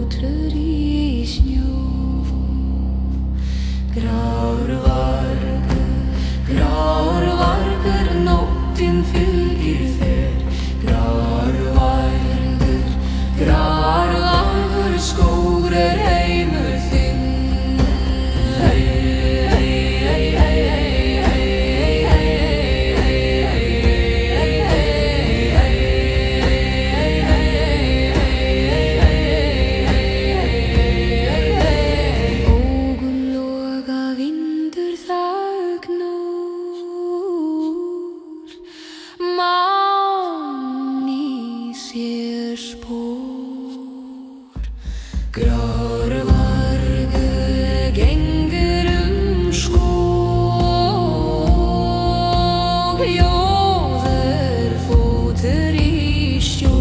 fótur í snjó. Grár vargur, nóttin fylgir þér. Grár vargur, skógur heimur þinn. Grár vargur gengur skóg, hljóður fótur í sjó.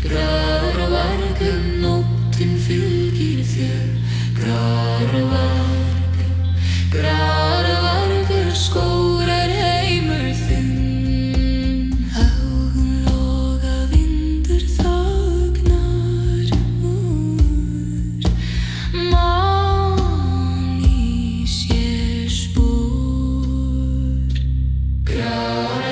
Grár vargur, nóttin fylgir þér. Grár vargur, skógur heimur þinn. Augun loga, vindur þagnar úr. Manni sér spor. Grár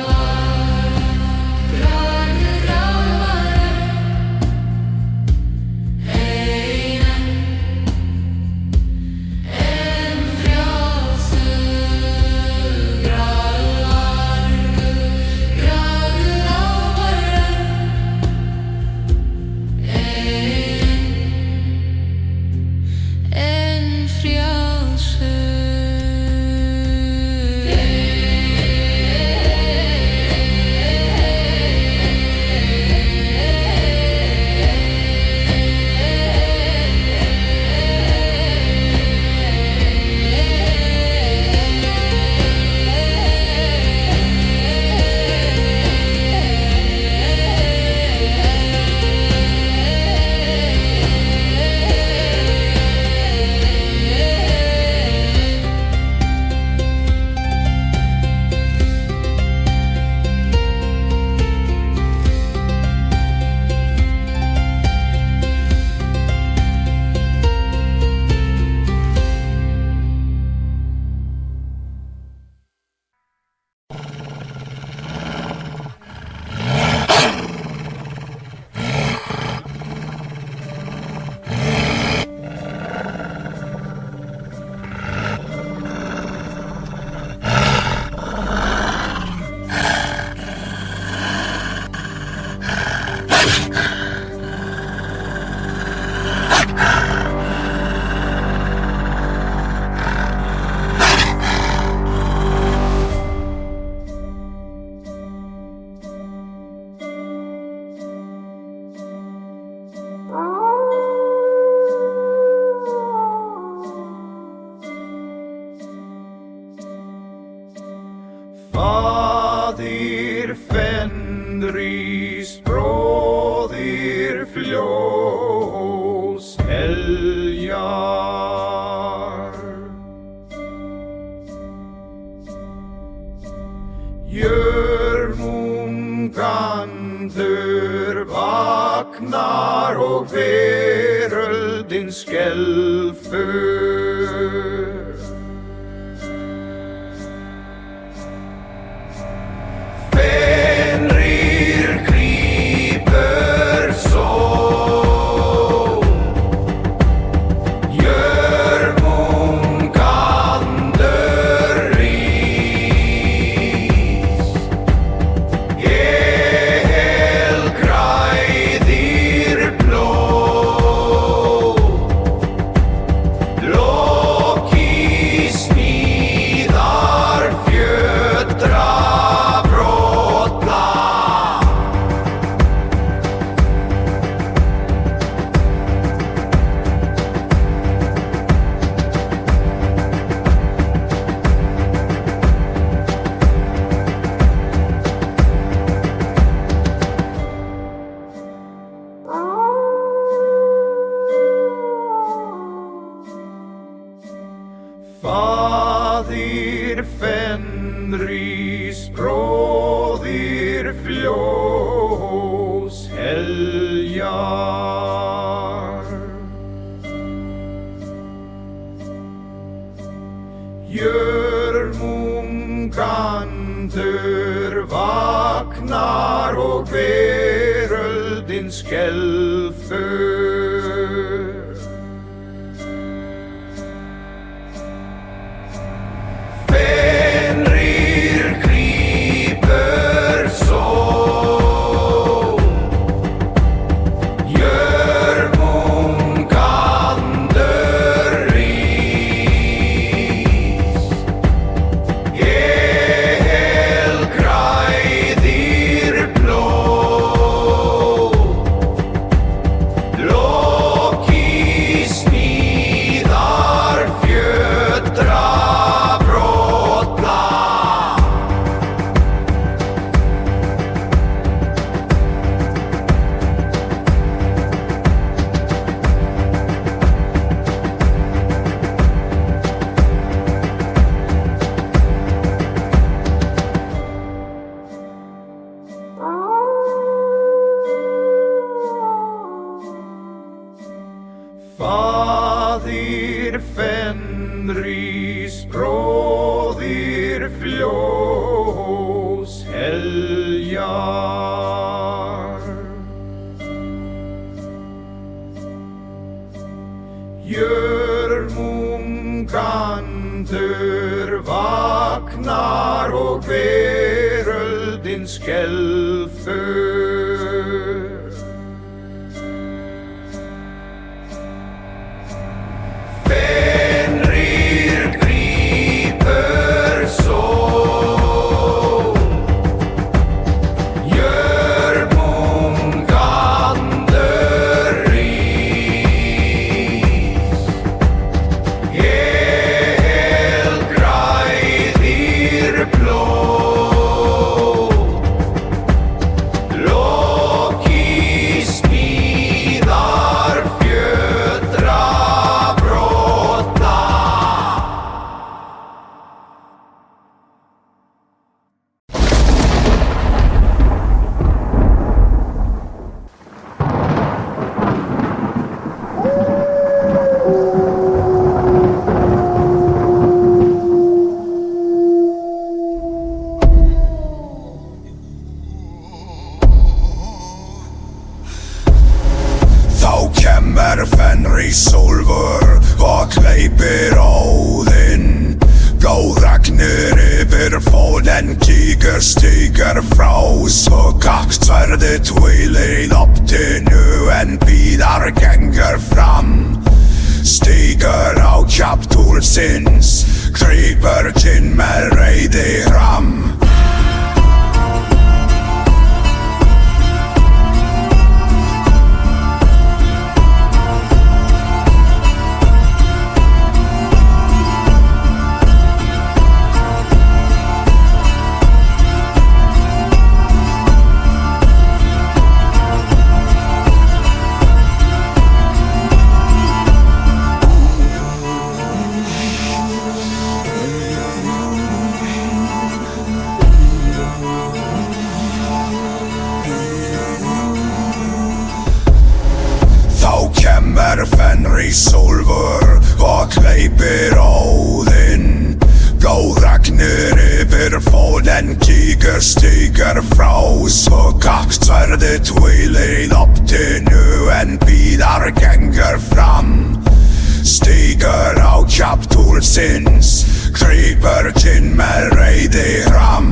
Faðir Fenris, bróðir Fljós heljar. Jörmungandur vaknar og veröldin skelfur. Faðir Fenris, bróðir Fljós heljar. Jörmungandur vaknar og veröldin skelfur. Fenrir grípur sól, Jörmungandur rís. Helgræðir blóð, Loki smíðar fjötra brotplan. Faðir Fenris, bróðir Fljós heljar. Jörmungandur vaknar og veröldin skelfur. Fenrir grípur sól, Jörmungandur rís. Helgræðir blóð, Loki smíðar fjötra brotplan. Þá kemur Fenrisúlfur og hleypir Óðinn. Blóðragnir yfir fólinn, kígur stígur frá, svo kakksverðið hvílir í loftinu en víðar gengur fram. Stígur á kjaftur sinns, grípur kinn með reiði hram. Fenrisúlfur og hleypir Óðinn. Blóðragnir yfir fólinn, kígur stígur frá, svo kakksverðið hvílir í loftinu en víðar gengur fram. Stígur á kjaftur sinns, grípur kinn með reiði hram.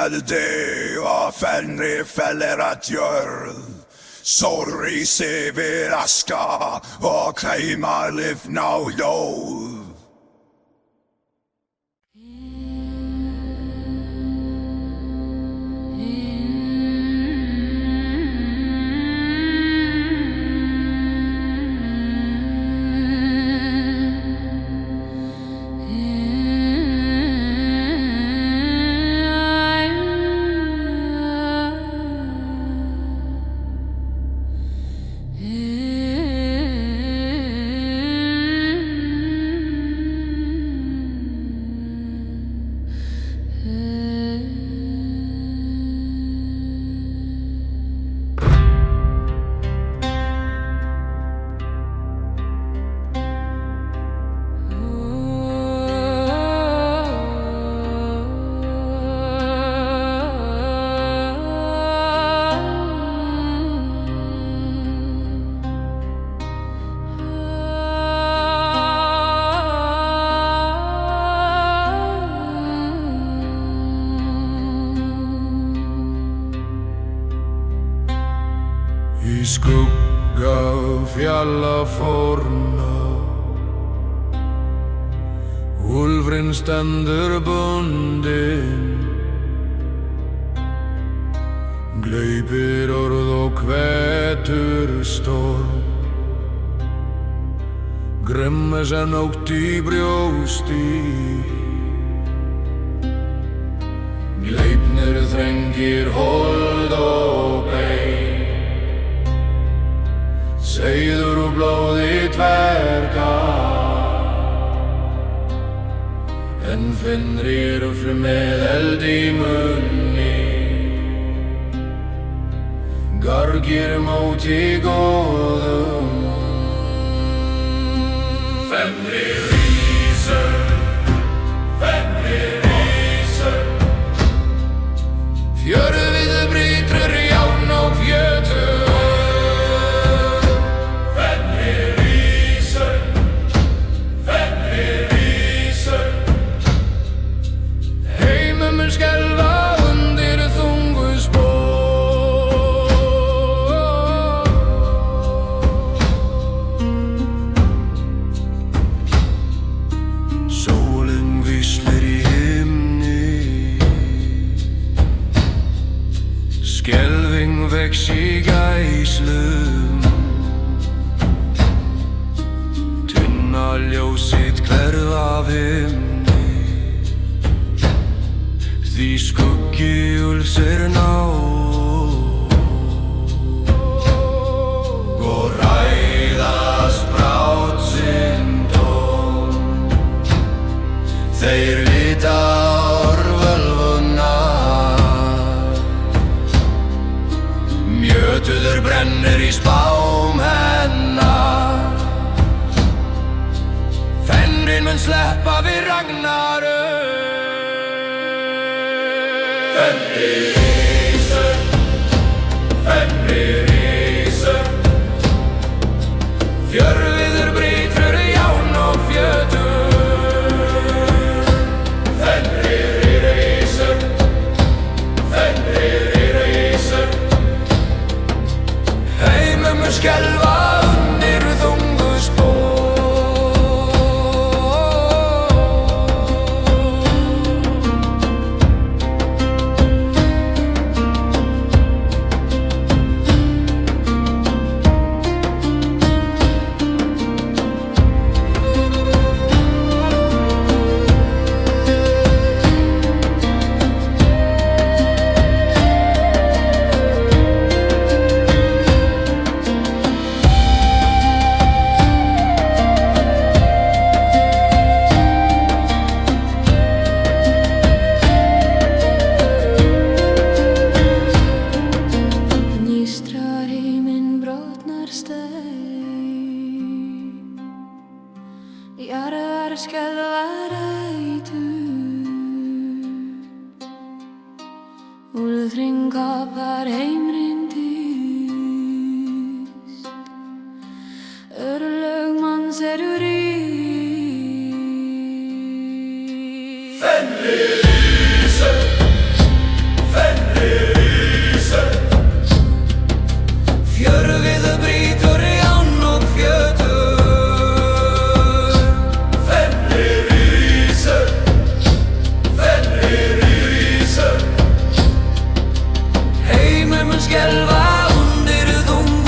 skjáldi og fennri fellir að jörð. Sól rís yfir aska og kreimar lifn á ljóð. Í skugga fjalla forna úlfurinn stendur bundinn, gleypir orð og hvetur storm, grimmer sem nótt í brjósti, gleipnir þrengir hold og bein. Seiður og blóði dverga, en finnrir ufl með eld í munni, gargir móti góðum. Fenrir rísur, Fenrir rísur, fjörðið brýtur járn og fjötur. Skelfa undir þungu spor. Sólin hvíslar í himni, skelfing vex í gæslum, tunna ljósið hverfa af himni. Því skuggi úlfs ná og ræðast brát sinn dóm. Þeir vita orðvölvuna, mjötuður brennir í spám hennar. Fenrir mun sleppa við Ragnarök. Fenrir rísur, Fenrir rísur, fjörðið brýtur járn og fjötur. Fenrir rísur, Fenrir rísur, heimur mun skelfa undir þungu spor. Jarðar skelfa rætur, úlfurinn kapar heimurinn dýst, örlög manns eru rís. Fenrir rísur, skelfa undir þungu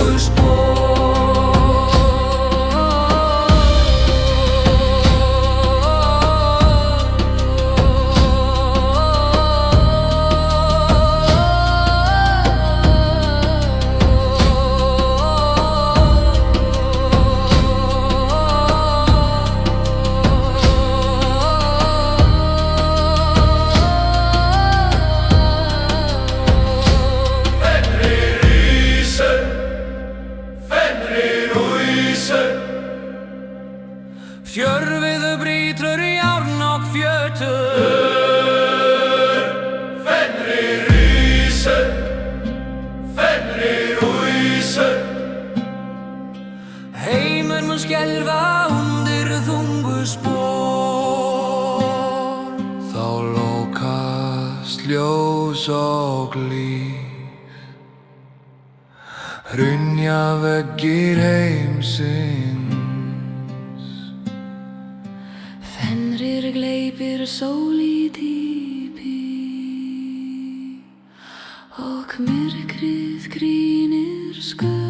Fjörviðu brýtur járn og fjötur Fenrir rísur Fenrir rísur Heimur mun skelfa undir þungu spor Þá lokast ljós og líf Hrynja veggir heimsins Fenrir gleypir sól í dýpi og myrkrið grínir sköpum.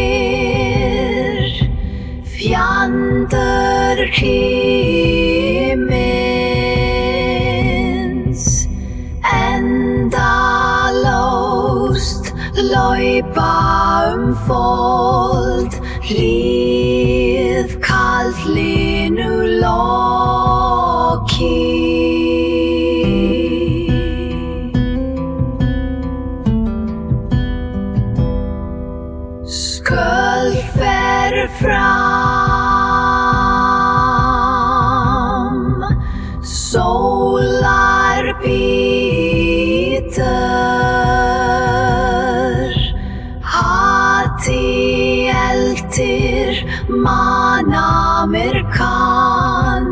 Tveir fjandur himins endalaust laupa fold hlið kalt linu loki Sköld fer fram Sólar bítur Hati eltir manamir kann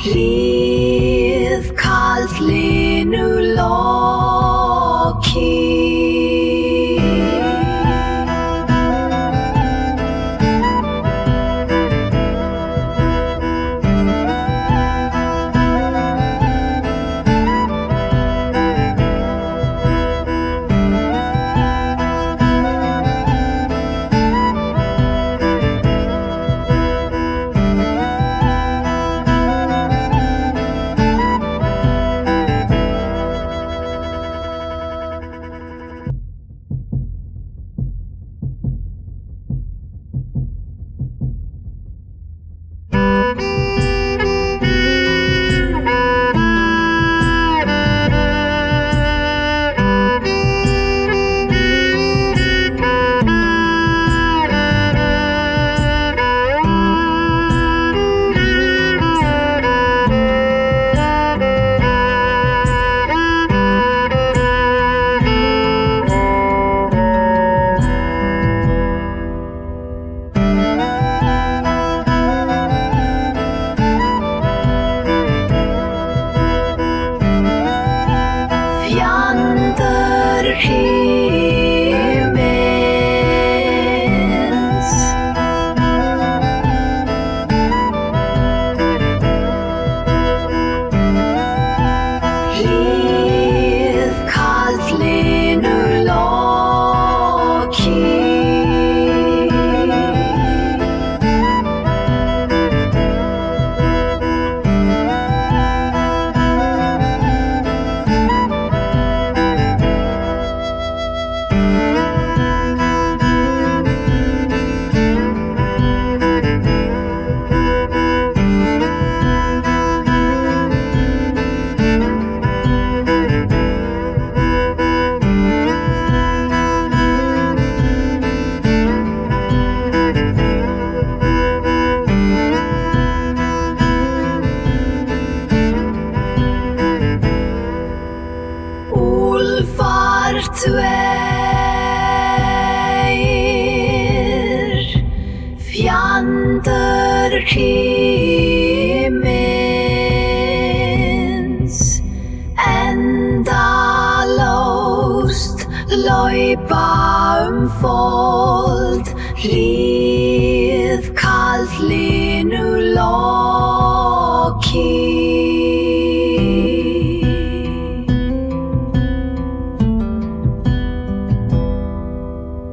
Hlið kalt linu loki himins endalaust laupa fold hlýð kaldlínu loki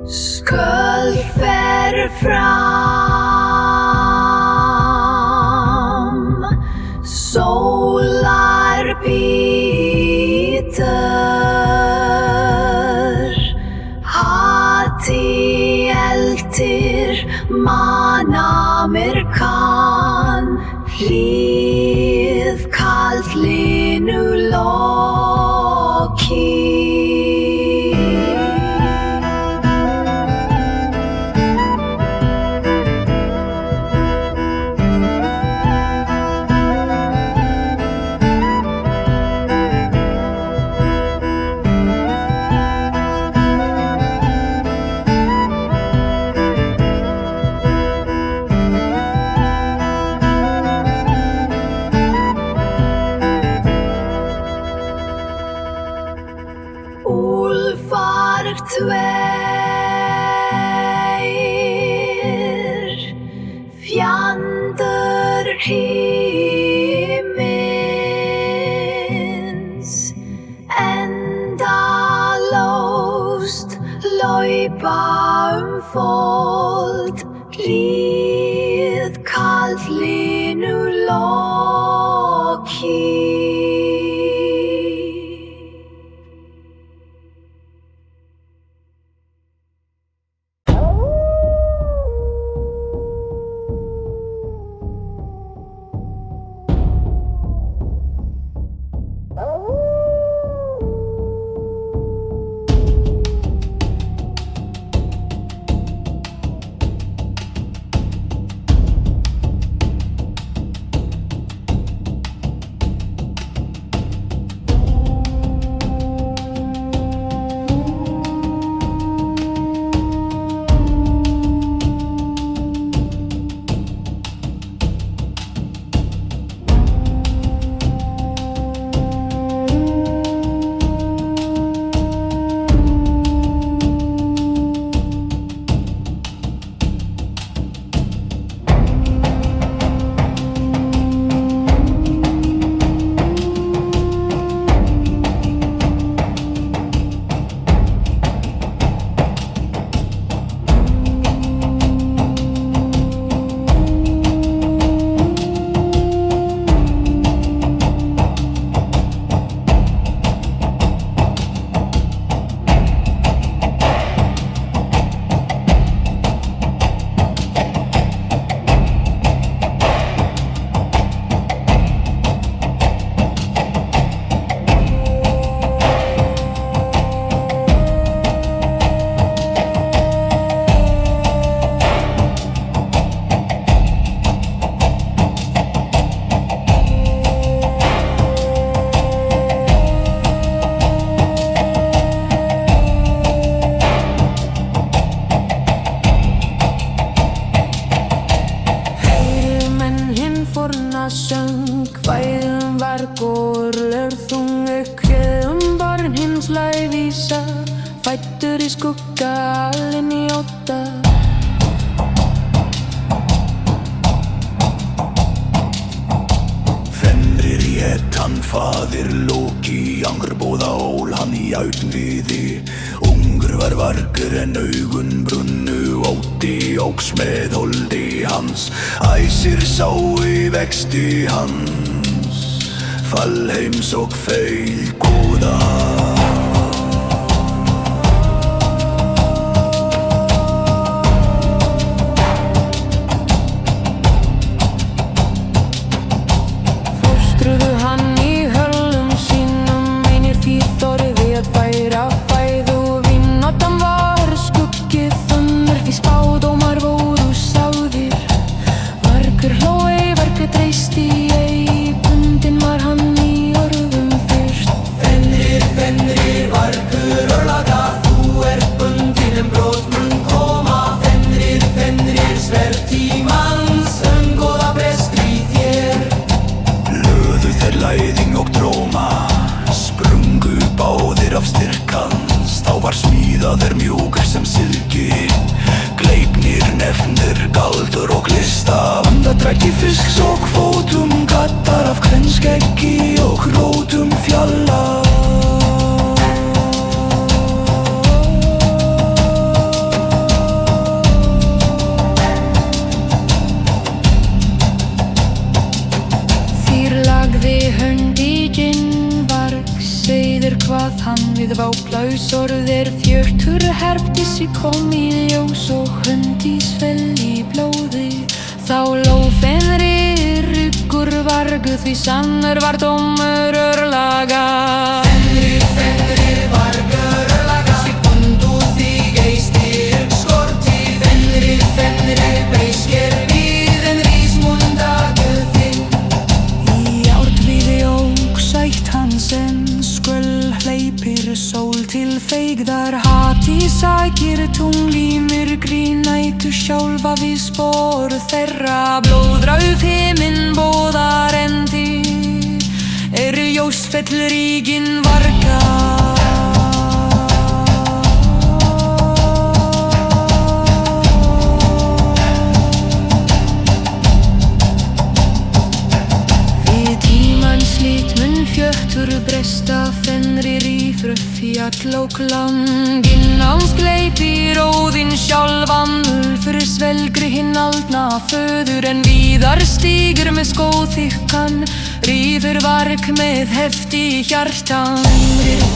Sköld fer fram sólar bítur hati eltir manamir kann hlýð kaldlínu loki Úlfar tveir fjandur himins endalaust laupa fold hlýð kaldlínu loki fæddur í skugga alinn í ótta. Fenrir hét hann faðir Loki, angrboða ól hann í augnviði. Ungur var vargur en augun brunnu, ótti óks með holdi hans. Æsir sáu í vexti hans, fallheims og feil góða. Fenrir Merki fisks og kvótum, kattar af kvenskeggi og rótum fjalla. Hönd í ginnvarg, segir hvað hann við váplaus orðir þjöttur herptissi kom í ljós og hundís fell í blóði. Þá lófenri ruggur vargu því sannur var dómur örlaga. Fenrir vargur örlaga, sig bundu því geistir skorti. Fenrir beisker við en rísmunda guðinn. Sætt hans en skvöll hleypir sól til feigðar hati sækir tungl í myrkri nætur sjálfa við spor þeirra. Blóðrauð himinn boðar endi ljósfell ríginn varga. Fjöttur bresta Fenrir í fjall og klang. Innans gleipir Óðinn sjálfan, Úlfur svelgri hinn aldna föður. En víðar stígur með skóð þykkan, rífur varg með hefti hjartan.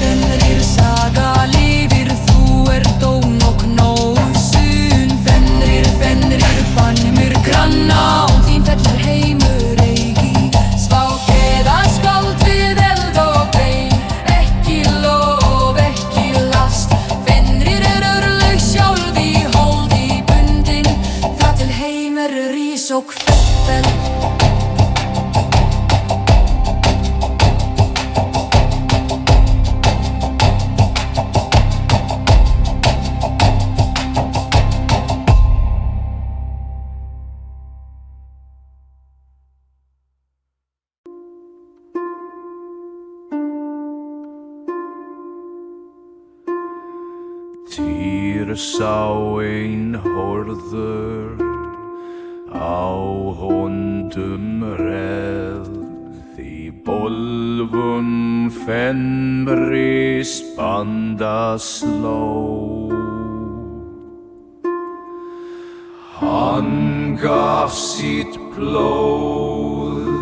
Fenrir saga lifir, þú dón og nósun. Fenrir bannmur granna, þín fellur heimur eigi. Svák eða skald við eld og bein, ekki lof, ekki last. Fenrir örlög sjálf í holdi bundin, þar til heimur rís og fell. Týr sá ein horður á hondum reð, því bolvun Fenris banda sló. Hann gaf sitt blóð,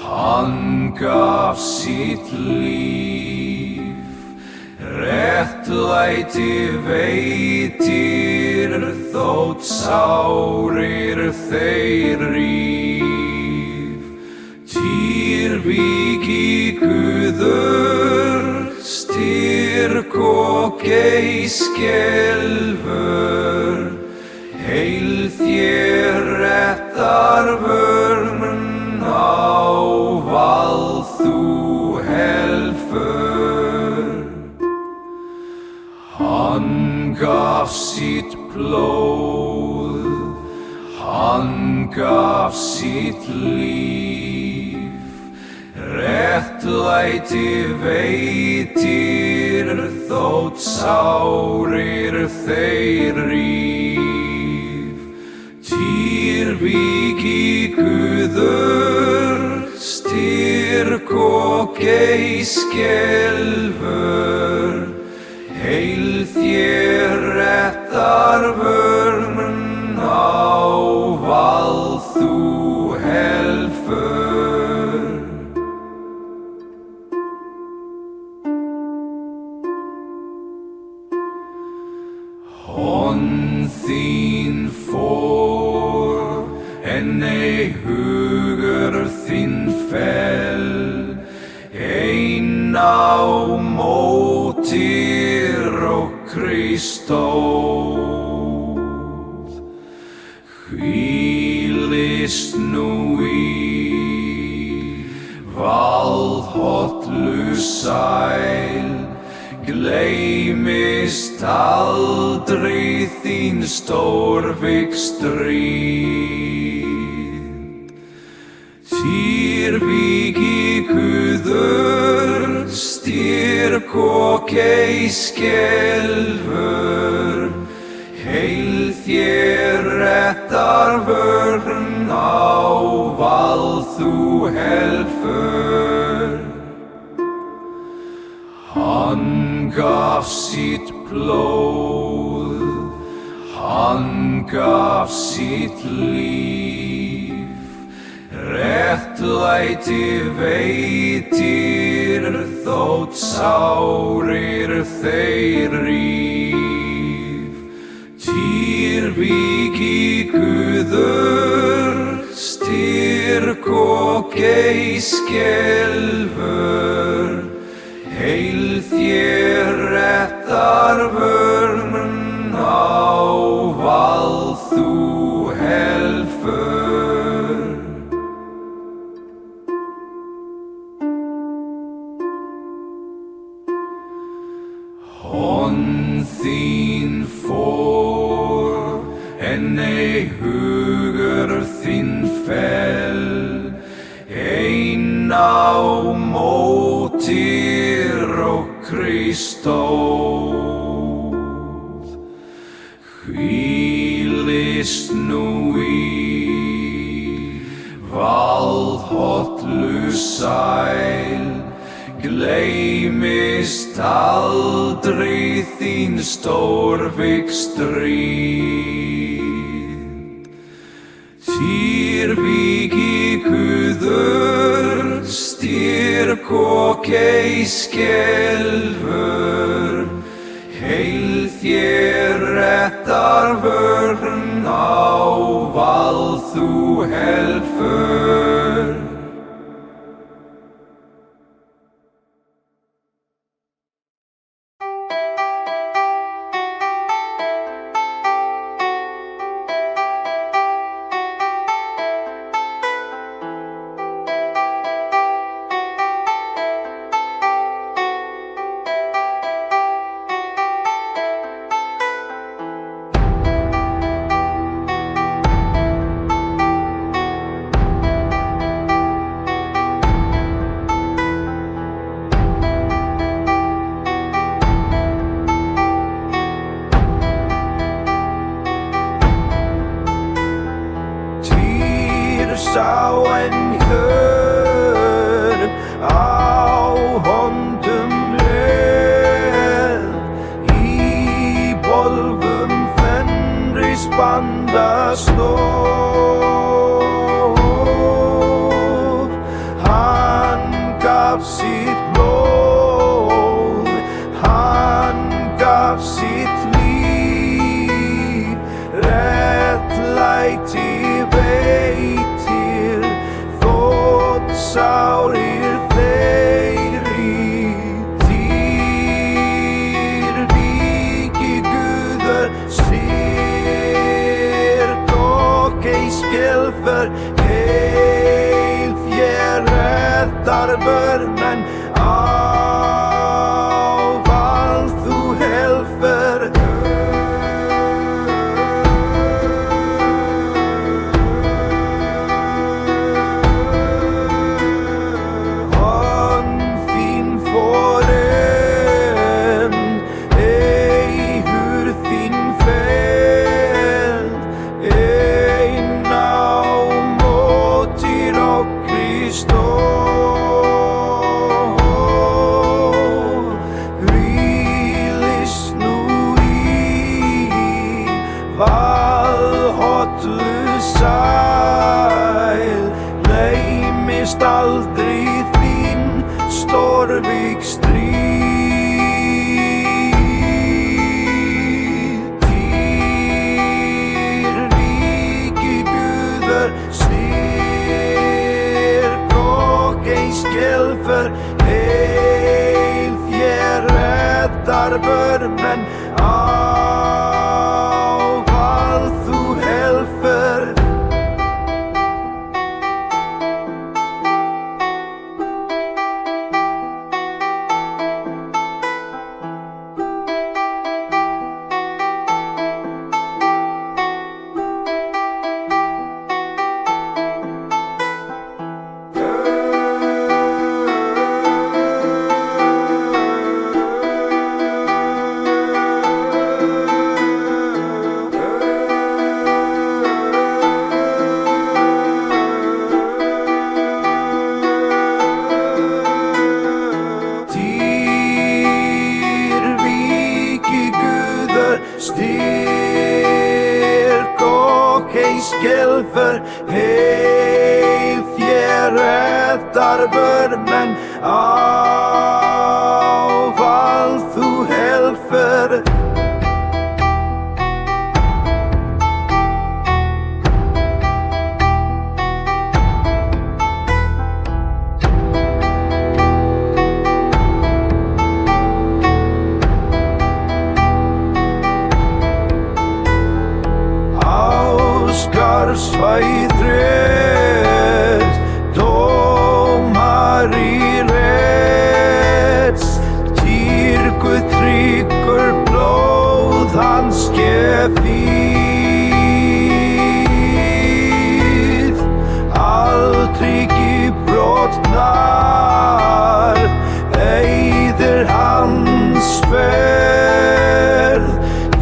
hann gaf sitt líf. Réttlæti veitir þótt sárir þeir ríf. Týrvíki Guður, styrk og geiskelfur. Heil þér réttar vörn ávald þú helfur. Hann gaf sitt blóð, hann gaf sitt líf. Réttlæti veitir þótt sárir þeir ríf. Týrvíki Guður, styrk og geiskelfur. Heil þér réttar vörn ávald þú helfur. Hånd þín fór, en ei hugur þinn fell. Ein á móti Kristóð, hvílist nú í valdhollu sæl. Gleymist aldrei þín stórvik stríð. Týrvíki Guður, styrk og geiskelfur. Heil þér réttar vörn á þú helfur. Hann gaf sitt blóð, hann gaf sitt líf, réttlæti veitir þótt sárir þeir ríf. Týrvíki Guður, styrk og geiskelfur, heil þér réttarvörn ávald þú helfur. Hönd þín fór, en ei hugur þinn fell, ein á móti Kristóð. Hvílist nú í valhollu sæl, gleymist aldrei þín stórvíg stríð. Týrvíki Guður, styrk og geiskelfur, heil þér réttarvörn ávald þú helfur. Sá en hjörn á höndum leð, í bolfum Fenris banda stóð. Hann gaf sitt blóð, hann gaf sitt líf, réttlæti veitir þótt sárir þeir ríf. Týrvíki Guður, styrk og geiskelfur, heil þér réttarvörn ávald þú helfur. Valhollu sæl, gleymist aldrei þín stórvíg stríð. Týrvíki Guður, styrk og geiskelfur, heil þér réttarvörn ávald þú helfur. räddar men ávallt þú helfer. Svæðrið dómar í rétts Týrguð tryggur blóð hans gefið Aldrei brotnar eyðir hans ferð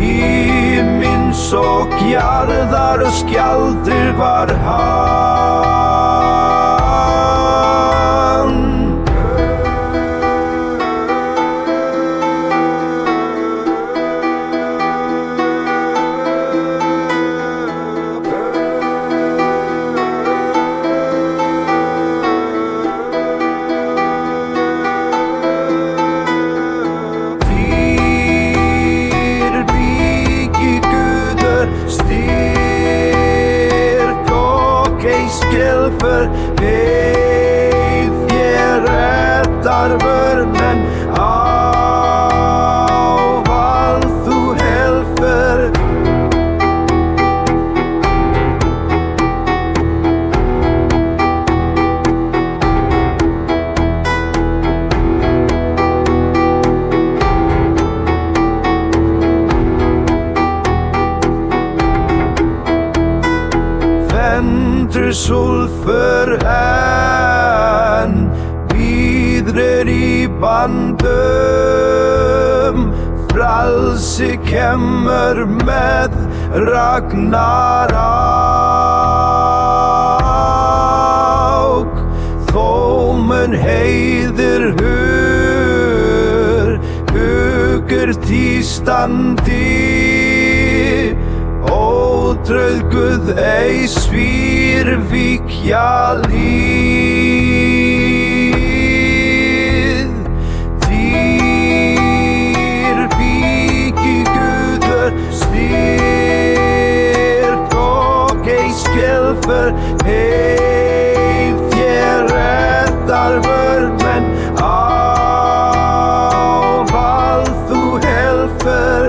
Himins og jarðar skjaldur var hann Þýr byggi Guður styrk og ei skelfer Veið þér ræddar men ávallt þú helfer Fendur sulfur en Bíðrir í bandum Frelsi kemur með ragnarák Þó mun heiður hugur tístandi Ótrauðguð ei svívirkja líð Týr byggi Guður styrk og ei skelfer Heið þér ræddar men ávallt þú helfer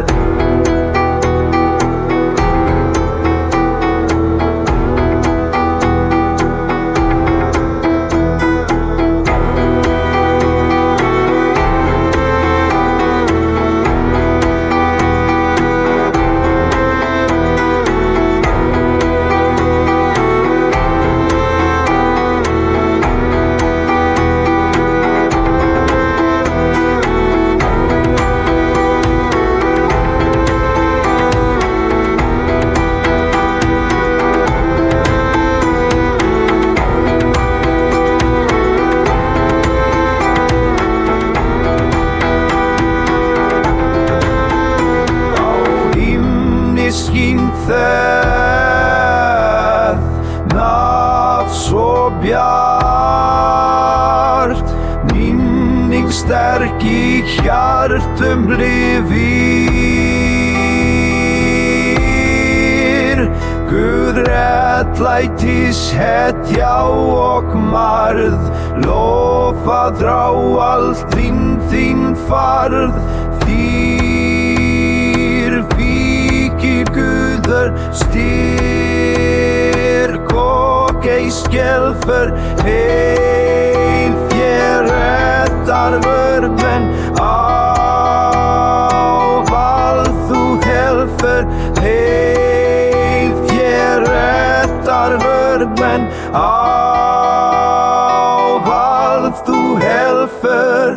Þeth nafn svo bjart Minning sterk í hjartum lifir Guð réttlætis hetja og marð Lofað á allt þín farð Þýr byggi Guður styrk og ei skelfer Heið þér ræddar men ávallt þú helfer Heið þér ræddar men ávallt þú helfer